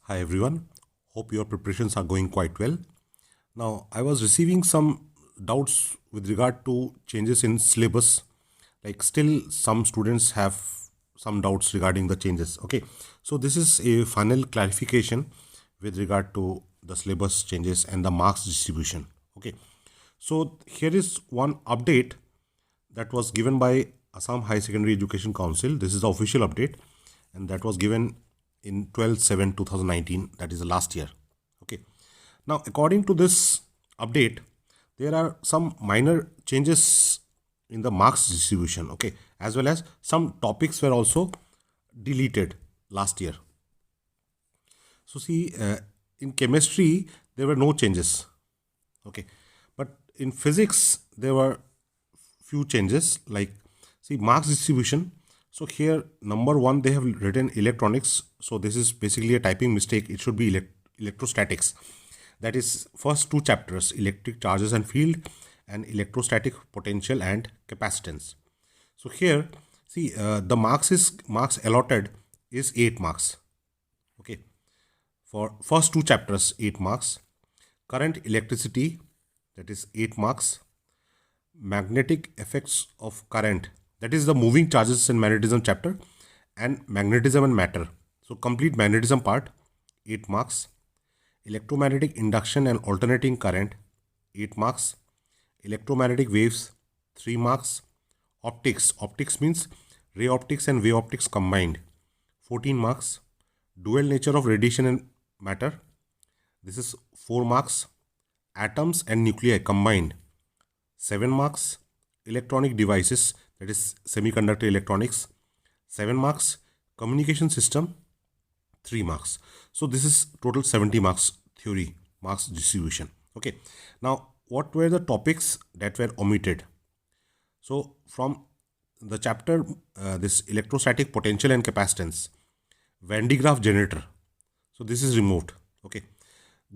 Hi everyone, hope your preparations are going quite well. Now, I was receiving some doubts with regard to changes in syllabus. Like, still, some students have some doubts regarding the changes. Okay, so this is a final clarification with regard to the syllabus changes and the marks distribution. Okay, so here is one update that was given by Assam High Secondary Education Council. This is the official update, and that was given in 12/7/2019, that is the last year. Okay, now according to this update, there are some minor changes in the marks distribution. Okay, as well as some topics were also deleted last year. So see, in chemistry there were no changes. Okay, but in physics there were few changes. Like, see, marks distribution. So here, number one, they have written electronics. So this is basically a typing mistake. It should be electrostatics. That is first two chapters: electric charges and field, and electrostatic potential and capacitance. So here, see, the marks allotted is 8 marks. Okay, for first two chapters, 8 marks. Current electricity, that is 8 marks. Magnetic effects of current, that is the moving charges and magnetism chapter, and magnetism and matter. So complete magnetism part, 8 marks. Electromagnetic induction and alternating current, 8 marks. Electromagnetic waves, 3 marks. Optics means ray optics and wave optics combined, 14 marks. Dual nature of radiation and matter, this is 4 marks. Atoms and nuclei combined, 7 marks. Electronic devices, that is semiconductor electronics, 7 marks. Communication system, 3 marks. So this is total 70 marks theory marks distribution. Okay, now what were the topics that were omitted? So from the chapter, this electrostatic potential and capacitance, Van de Graaff generator, so this is removed. Okay,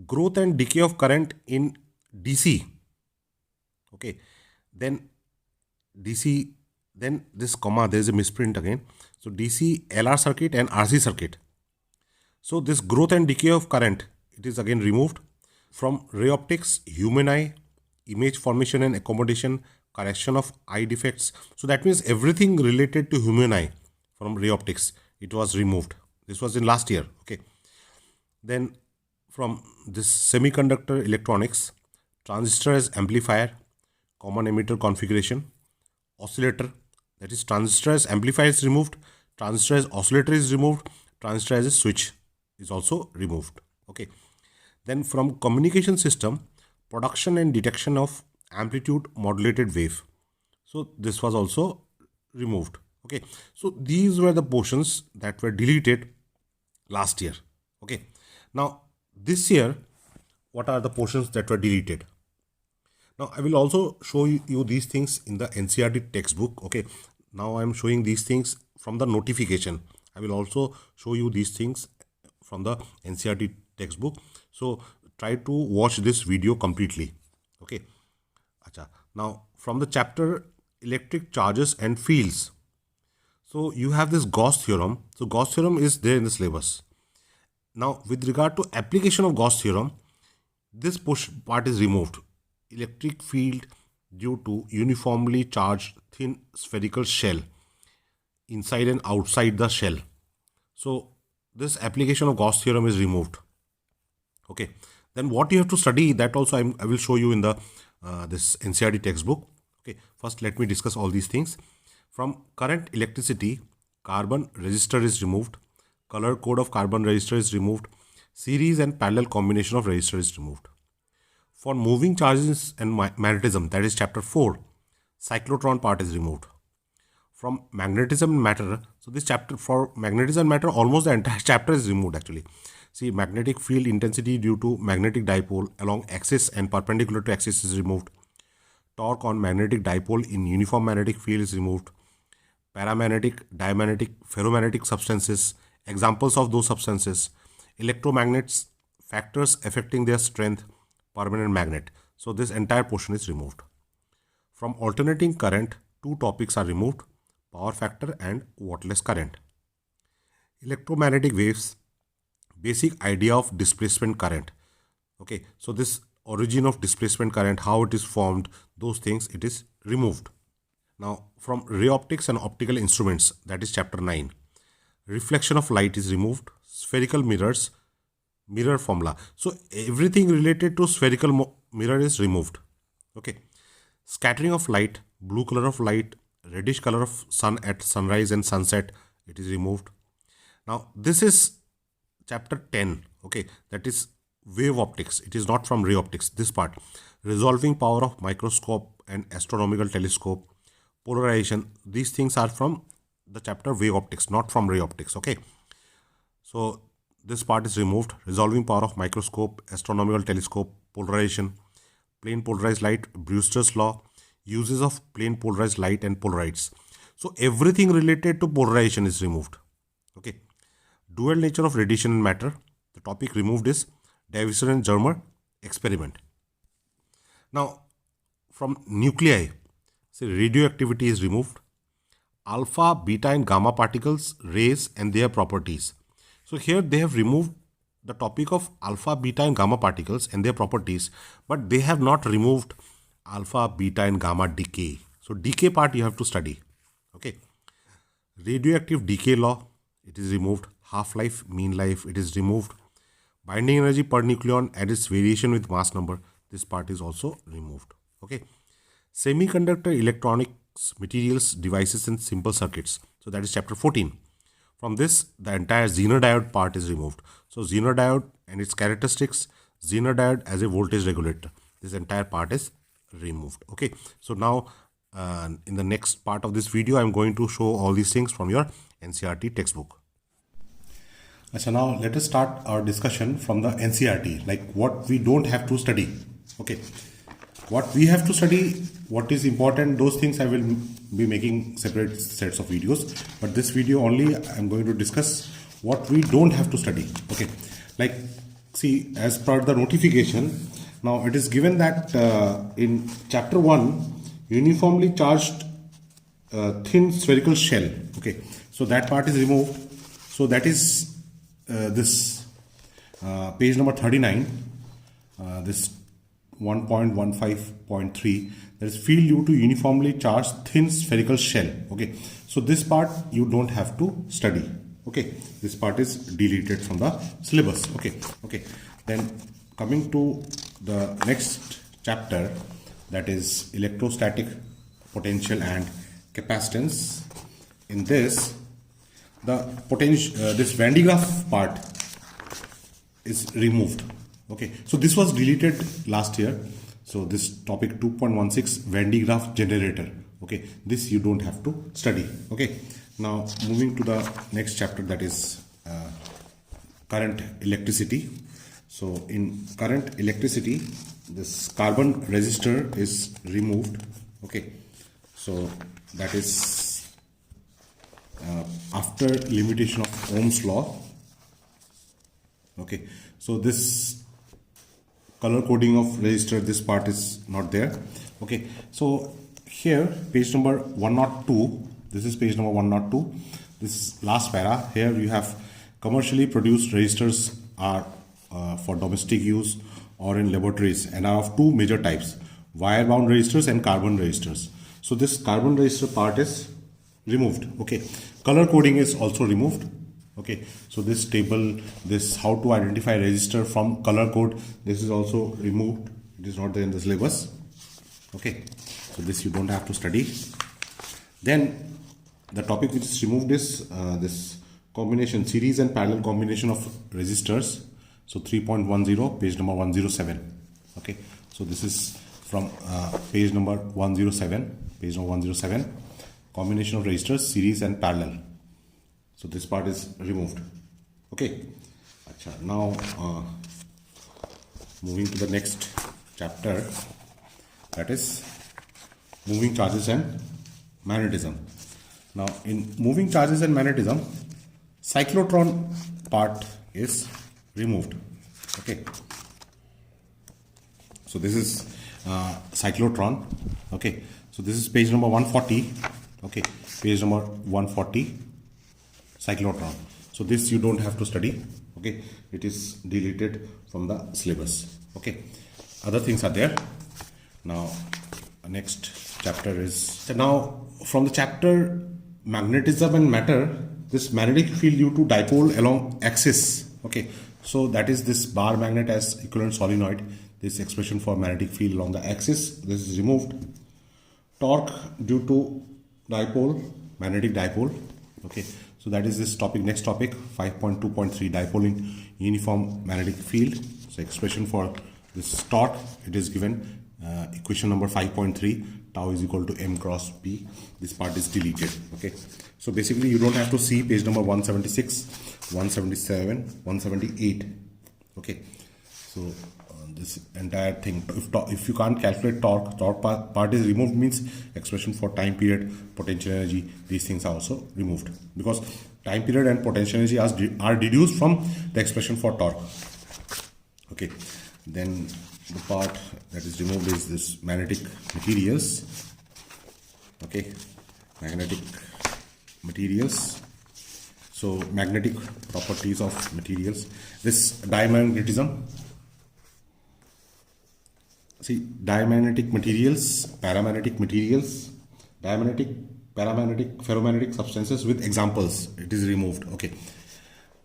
growth and decay of current in DC. Okay, then DC, then this comma, there is a misprint again. So DC LR circuit and RC circuit. So this growth and decay of current, it is again removed. From ray optics, human eye, image formation and accommodation, correction of eye defects. So that means everything related to human eye from ray optics, it was removed. This was in last year. Okay, then from this semiconductor electronics, transistor as amplifier, common emitter configuration, oscillator, that is transistor as amplifier is removed, transistor as oscillator is removed, transistor as a switch is also removed. Okay, then from communication system, production and detection of amplitude modulated wave, so this was also removed. Okay, so these were the portions that were deleted last year. Okay, now this year, what are the portions that were deleted? Now I will also show you these things in the NCERT textbook. Okay, now I am showing these things from the notification. I will also show you these things from the NCERT textbook. So try to watch this video completely. Okay, Acha. Now from the chapter electric charges and fields, so you have this Gauss theorem. So Gauss theorem is there in the syllabus. Now with regard to application of Gauss theorem, this part is removed. Electric field due to uniformly charged thin spherical shell inside and outside the shell. So this application of Gauss theorem is removed. Okay, then what you have to study, that also I will show you in the this NCERT textbook. Okay, first let me discuss all these things. From current electricity, carbon resistor is removed, color code of carbon resistor is removed, series and parallel combination of resistor is removed. For moving charges and magnetism, that is chapter 4, cyclotron part is removed. From magnetism and matter, so this chapter for magnetism and matter, almost the entire chapter is removed actually. See, magnetic field intensity due to magnetic dipole along axis and perpendicular to axis is removed. Torque on magnetic dipole in uniform magnetic field is removed. Paramagnetic, diamagnetic, ferromagnetic substances, examples of those substances, electromagnets, factors affecting their strength, permanent magnet. So this entire portion is removed. From alternating current, two topics are removed: power factor and wattless current. Electromagnetic waves, basic idea of displacement current. Okay, so this origin of displacement current, how it is formed, those things, it is removed. Now, from ray optics and optical instruments, that is chapter 9. Reflection of light is removed. Spherical mirrors, mirror formula. So everything related to spherical mirror is removed. Okay. Scattering of light, blue color of light, reddish color of sun at sunrise and sunset, it is removed. Now this is chapter 10. Okay, that is wave optics. It is not from ray optics, this part. Resolving power of microscope and astronomical telescope, polarization, these things are from the chapter wave optics, not from ray optics. Okay, so this part is removed. Resolving power of microscope, astronomical telescope, polarization, plane polarized light, Brewster's law, uses of plane polarized light and polarites. So everything related to polarization is removed. Okay, dual nature of radiation and matter, the topic removed is Davison and Germer experiment. Now from nuclei, say radioactivity is removed. Alpha, beta and gamma particles, rays and their properties. So here they have removed the topic of alpha, beta and gamma particles and their properties, but they have not removed alpha, beta and gamma decay. So decay part you have to study. Okay. Radioactive decay law, it is removed. Half-life, mean life, it is removed. Binding energy per nucleon and its variation with mass number, this part is also removed. Okay. Semiconductor electronics, materials, devices and simple circuits. So that is chapter 14. From this, the entire Zener diode part is removed. So Zener diode and its characteristics, Zener diode as a voltage regulator, this entire part is removed. Okay, so now in the next part of this video, I am going to show all these things from your NCERT textbook. So now let us start our discussion from the NCERT, like what we don't have to study. Okay, what we have to study, what is important, those things I will be making separate sets of videos, but this video only I am going to discuss what we don't have to study. Okay, like see, as per the notification, now it is given that in chapter 1, uniformly charged thin spherical shell. Okay, so that part is removed. So that is this page number 39, this 1.15.3, that is field due to uniformly charged thin spherical shell. Okay, so this part you don't have to study. Okay, this part is deleted from the syllabus. Okay, then coming to the next chapter, that is electrostatic potential and capacitance. In this, the potential, this Van de Graaff part is removed. Okay, so this was deleted last year. So this topic 2.16 Van de Graaff generator. Okay, this you don't have to study. Okay, now moving to the next chapter, that is current electricity. So in current electricity, this carbon resistor is removed. Okay, so that is after limitation of Ohm's law. Okay, so this color coding of resistor, this part is not there. Okay, so here page number 102, this is page number 102, this is last para. Here you have commercially produced resistors are for domestic use or in laboratories and are of two major types, wire bound resistors and carbon resistors. So this carbon resistor part is removed. Okay, color coding is also removed. Okay, so this table, this how to identify resistor from color code, this is also removed. It is not there in the syllabus. Okay, so this you don't have to study. Then the topic which is removed is this combination, series and parallel combination of resistors. So 3.10, page number 107. Okay, so this is from page number 107, page number 107, combination of resistors, series and parallel. So this part is removed. Okay, now moving to the next chapter, that is moving charges and magnetism. Now in moving charges and magnetism, cyclotron part is removed. Okay, so this is cyclotron. Okay, so this is page number 140. Okay, page number 140, cyclotron. So this you don't have to study. Okay, it is deleted from the syllabus. Okay, other things are there. Now next chapter is, so now from the chapter magnetism and matter, this magnetic field due to dipole along axis. Okay, so that is this bar magnet as equivalent solenoid, this expression for magnetic field along the axis, this is removed. Torque due to dipole, magnetic dipole. Okay, so that is this topic. Next topic, 5.2.3, dipole in uniform magnetic field. So expression for this torque, it is given equation number 5.3, tau is equal to m cross p. This part is deleted. Okay, so basically you don't have to see page number 176, 177, 178. Okay, so this entire thing, if you can't calculate torque part is removed, means expression for time period, potential energy, these things are also removed, because time period and potential energy are deduced from the expression for torque. Okay, then the part that is removed is this magnetic materials. Okay, magnetic materials. So magnetic properties of materials, this diamagnetism. See, diamagnetic materials, paramagnetic materials, diamagnetic, paramagnetic, ferromagnetic substances with examples, it is removed. Okay,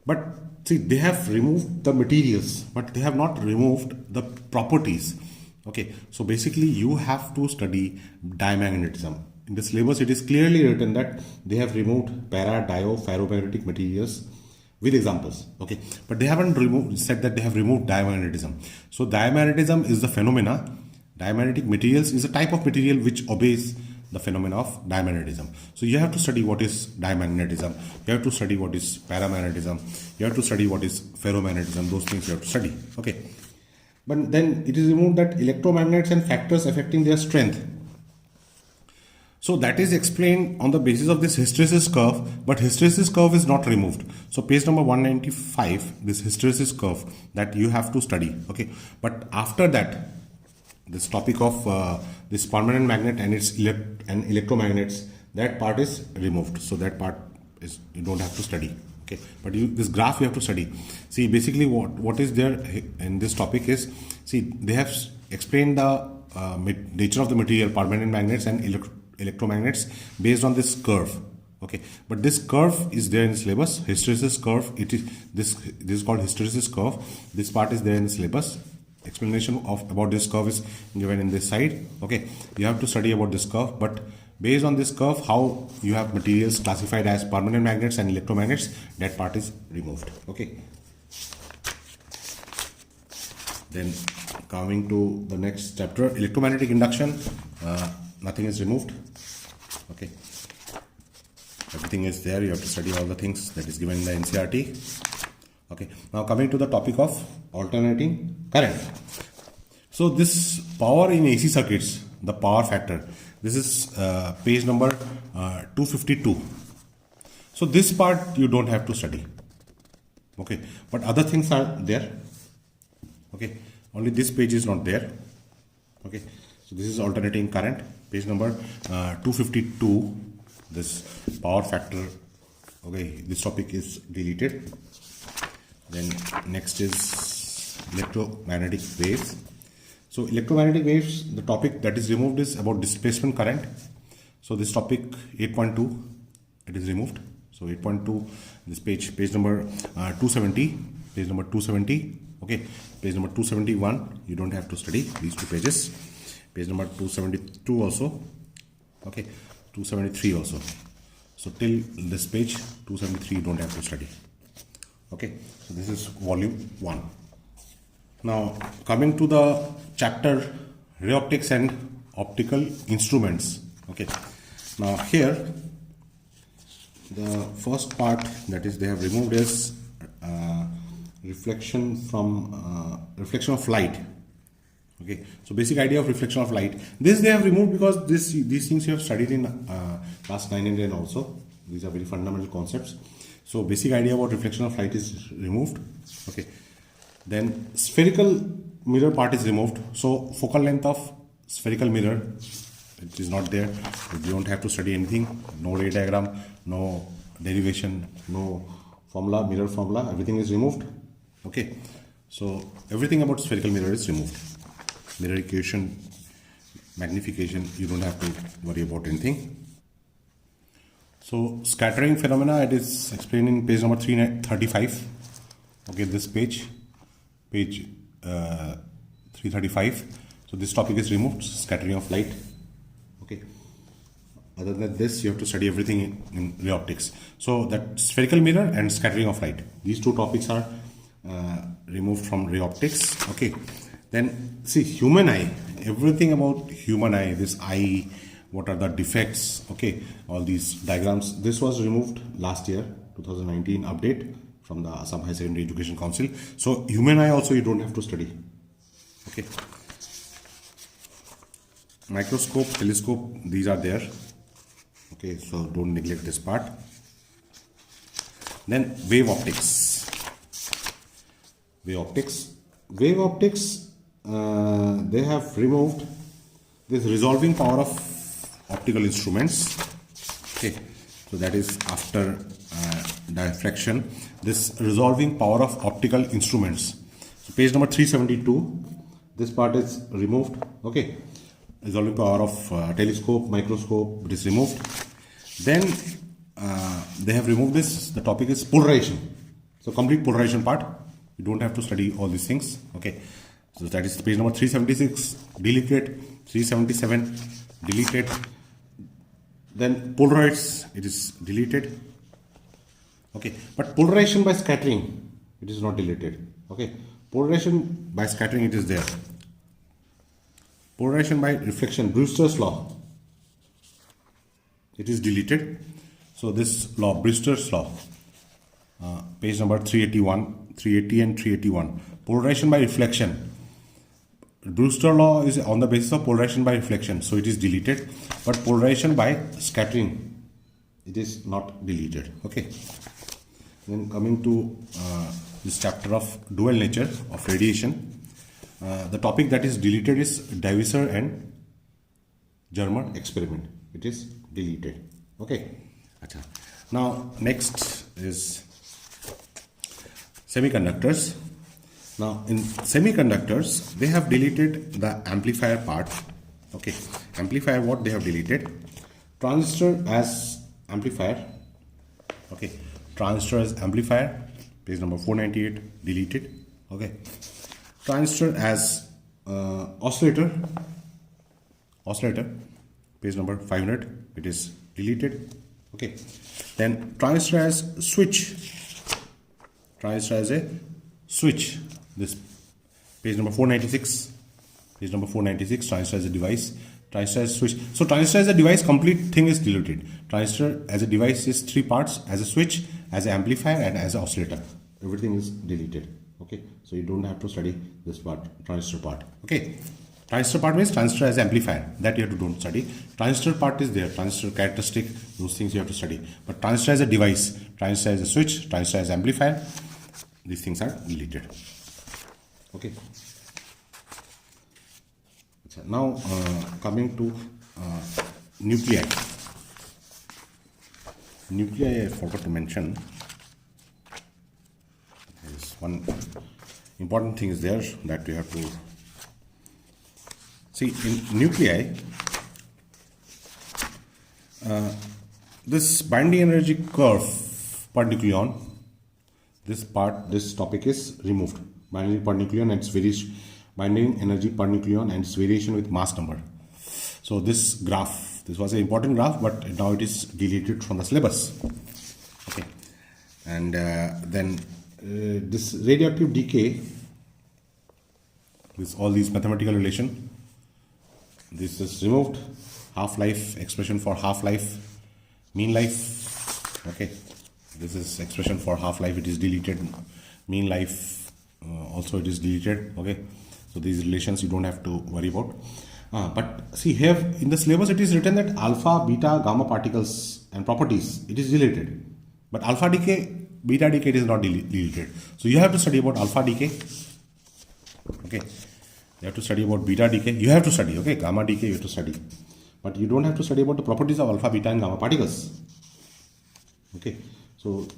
but see, they have removed the materials, but they have not removed the properties. Okay, so basically you have to study diamagnetism. In the syllabus it is clearly written that they have removed para, dio, ferromagnetic materials with examples. Okay, but they haven't said that they have removed diamagnetism. So diamagnetism is the phenomena, diamagnetic materials is a type of material which obeys the phenomena of diamagnetism. So you have to study what is diamagnetism, you have to study what is paramagnetism, you have to study what is ferromagnetism, those things you have to study. Okay, but then it is removed that electromagnets and factors affecting their strength. So that is explained on the basis of this hysteresis curve, but hysteresis curve is not removed. So page number 195, this hysteresis curve that you have to study. Okay, but after that, this topic of this permanent magnet and its electromagnets, that part is removed. So that part is, you don't have to study. Okay, but this graph you have to study. See, basically what is there in this topic is, see, they have explained the nature of the material, permanent magnets and electromagnets based on this curve. Okay, but this curve is there in the syllabus, hysteresis curve. It is this is called hysteresis curve. This part is there in the syllabus. Explanation of about this curve is given in this side. Okay, you have to study about this curve, but based on this curve, how you have materials classified as permanent magnets and electromagnets, that part is removed. Okay, then coming to the next chapter, electromagnetic induction, nothing is removed. Okay, everything is there. You have to study all the things that is given in the NCERT. Okay, now coming to the topic of alternating current. So this power in AC circuits, the power factor, this is page number 252. So this part you don't have to study. Okay, but other things are there. Okay, only this page is not there. Okay, so this is alternating current, page number 252, this power factor. Okay, this topic is deleted. Then next is electromagnetic waves. So electromagnetic waves, the topic that is removed is about displacement current. So this topic 8.2, it is removed. So 8.2, this page number 270, page number 270. Okay, page number 271, you don't have to study these two pages. Page number 272 also. Okay, 273 also. So till this page 273 you don't have to study. Okay, so this is volume 1. Now coming to the chapter ray optics and optical instruments. Okay, now here the first part that is they have removed is reflection of light. Okay, so basic idea of reflection of light, this they have removed because these things you have studied in class 9 and 10 also. These are very fundamental concepts. So basic idea about reflection of light is removed. Okay, then spherical mirror part is removed. So focal length of spherical mirror, it is not there. You don't have to study anything. No ray diagram, no derivation, no formula, mirror formula. Everything is removed. Okay, so everything about spherical mirror is removed. Mirror equation, magnification, you don't have to worry about anything. So scattering phenomena, it is explained in page number 335. Okay, this page 335. So this topic is removed, scattering of light. Okay. Other than this, you have to study everything in ray optics. So that spherical mirror and scattering of light, these two topics are removed from ray optics. Okay. Then see human eye, everything about human eye, this eye, what are the defects, okay, all these diagrams. This was removed last year, 2019 update from the Assam High Secondary Education Council. So human eye also you don't have to study. Okay. Microscope, telescope, these are there. Okay, so don't neglect this part. Then wave optics. Wave optics. Wave optics, they have removed this resolving power of optical instruments. Okay, so that is after diffraction. This resolving power of optical instruments. So page number 372. This part is removed. Okay, resolving power of telescope, microscope, it is removed. Then they have removed this. The topic is polarization. So complete polarization part. You don't have to study all these things. Okay, so that is page number 376. Deleted. 377. Deleted. Then polarites, it is deleted. Okay, but polarization by scattering, it is not deleted. Okay, polarization by scattering, it is there. Polarization by reflection, Brewster's law, it is deleted. So this law, Brewster's law, page number 381, 380 and 381. Polarization by reflection. Brewster law is on the basis of polarization by reflection, so it is deleted. But polarization by scattering, it is not deleted. Okay. Then coming to this chapter of dual nature of radiation, the topic that is deleted is Davisser and German experiment. It is deleted. Okay. Achha. Now next is semiconductors. Now in semiconductors, they have deleted the amplifier part. Okay, amplifier, what they have deleted? Transistor as amplifier. Okay, transistor as amplifier, page number 498, deleted. Okay, transistor as oscillator, page number 500, it is deleted. Okay, then transistor as switch, transistor as a switch, this page number 496, transistor as a device, transistor as a switch. So transistor as a device, complete thing is deleted. Transistor as a device is three parts: as a switch, as an amplifier, and as an oscillator. Everything is deleted. Okay, so you don't have to study this part, transistor part. Okay, transistor part means transistor as amplifier, that you have to don't study. Transistor part is there, transistor characteristic, those things you have to study. But transistor as a device, transistor as a switch, transistor as amplifier, these things are deleted. Okay. Now coming to nuclei. Nuclei, I forgot to mention. There is one important thing is there that you have to see in nuclei. This binding energy curve per nucleon. This topic is removed. Binding per nucleon and its variation, binding energy per nucleon and its variation with mass number. So this graph, this was an important graph, but now it is deleted from the syllabus. Okay, and then this radioactive decay, this all these mathematical relation, this is removed. Half-life, expression for half-life, mean life. Okay, this is expression for half-life, it is deleted. Mean life also it is deleted. Okay, so these relations you don't have to worry about. But see here in the syllabus it is written that alpha, beta, gamma particles and properties, it is deleted. But alpha decay, beta decay, it is not deleted. So you have to study about alpha decay. Okay, you have to study about beta decay. You have to study. Okay, gamma decay you have to study. But you don't have to study about the properties of alpha, beta and gamma particles. Okay, so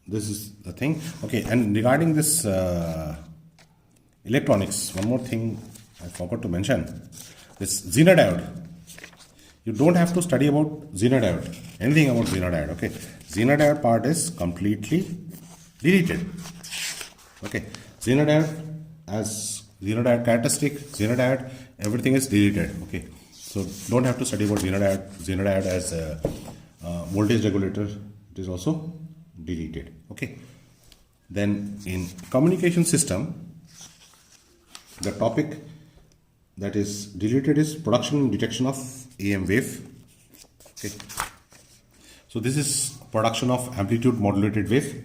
this is the thing. Okay, and regarding this electronics, one more thing I forgot to mention, this Zener diode. You don't have to study about Zener diode, anything about Zener diode. Okay, Zener diode part is completely deleted. Okay, Zener diode as Zener diode characteristic, Zener diode, everything is deleted. Okay, so don't have to study about Zener diode. Zener diode as a voltage regulator, it is also deleted. Okay, then in communication system, the topic that is deleted is production and detection of AM wave. Okay, so this is production of amplitude modulated wave.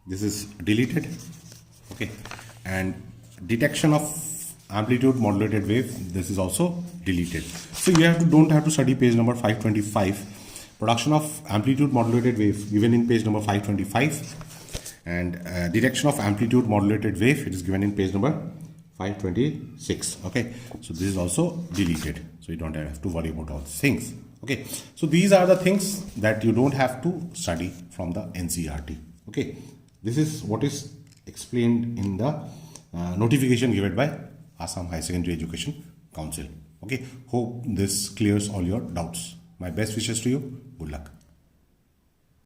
This is deleted. Okay, and detection of amplitude modulated wave, this is also deleted. So you don't have to study page number 525. Production of amplitude modulated wave given in page number 525, and detection of amplitude modulated wave, it is given in page number 526. Okay, so this is also deleted, so you don't have to worry about all these things. Okay, so these are the things that you don't have to study from the NCERT. Okay, this is what is explained in the notification given by Assam High Secondary Education Council. Okay, hope this clears all your doubts. My best wishes to you. Good luck.